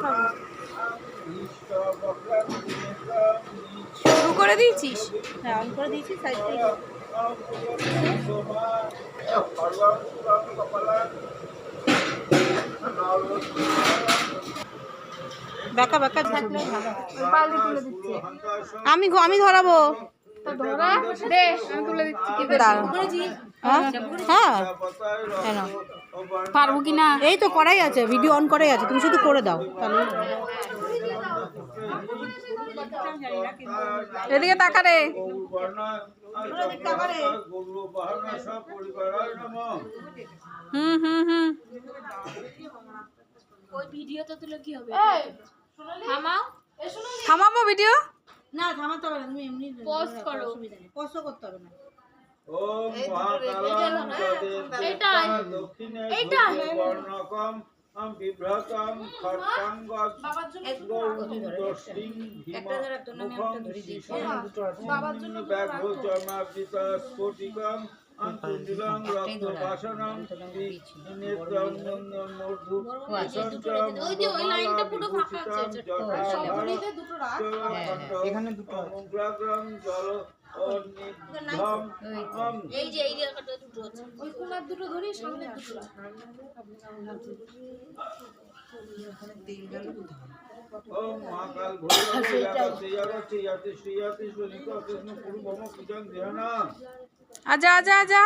খাবো। শুরু করে দিয়েছিস? হ্যাঁ, অন করে দিয়েছি সাইড থেকে। বেকা বেকা থাকলে পাল্টি তুলে দিচ্ছে। আমি ধরাবো। তো ধরা দে, আমি তুলে দিচ্ছি। কি হ্যাঁ হ্যাঁ, কেন পারবো কি না? এই তো করাই আছে, ভিডিও অন করাই আছে, তুমি শুধু করে দাও তাহলে। এদিকে তাকা রে। হুম হুম হুম। ওই ভিডিওটা তুলে কি হবে? থামাও, থামাবো ভিডিও। না থামাতে হবে না, তুমি এমনি পজ করো। অসুবিধা নেই, পজও করতে হবে না। ওম মহাকালং এইটাই। এইটাই। বর্ণকম বিভ্রতম খট্টাঙ্গজ গৌরদর্শিং ভীমং ব্যাঘ্র চর্মাবৃত স্ফটিকং অন্তর্নিলং রক্তপাশনং নেত্রং মূর্ধু ওই যে ওই লাইনটা পুরো ফাঁকা আছে। সবগুলিতে দুটো রাখ। এখানে দুটো অগ্রাগ্রম জল এই যে এই জায়গাটা দুটো আছে। ওই কোনার দুটো ধরি, সামনে দুটো রাখ। ওম মহাকাল ভৈরব শ্রীয়াতি সুনিত কৃষ্ণ পুরু ভম পূজন ধ্যানা আজা আজা আজা।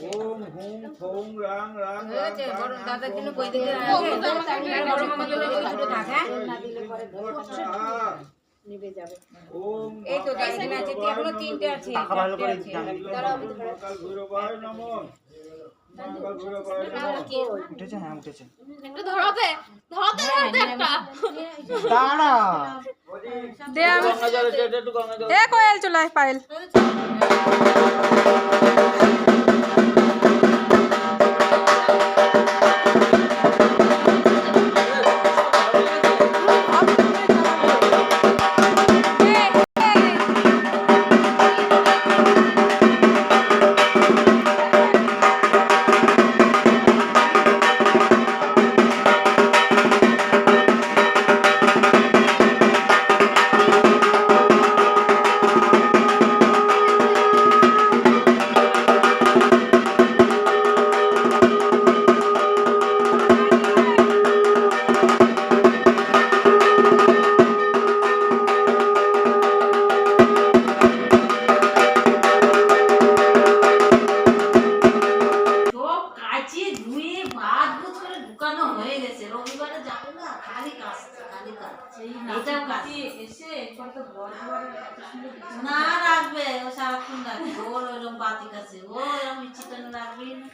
ওম হুম ফোং রাং রাং রাং দাদা কিন্তু কই দিকে নিবে যাবে। ওম এই তো এখানে আছে, এখনো তিনটে আছে। টাকা ভালো করে মহাকাল ভৈরবায় নমঃ মহাকাল ভৈরবায় নমঃ উঠেছে হ্যাঁ উঠেছে একটা ধরাতে ধরাতে একটা দাঁড়া দে আমি। গঙ্গা জলে যেটা একটু গঙ্গা জল এ কোয়েল চলে আয়, পায়েল। রবিবারে যাবে না, খালি কাজ খালি কাজ। এটাও কাজ এসে না রাখবে, ও সারাক্ষণ রাখবে, ওর ওরকম বাতিক আছে, ও এরকম ইচ্ছে রাখবে না।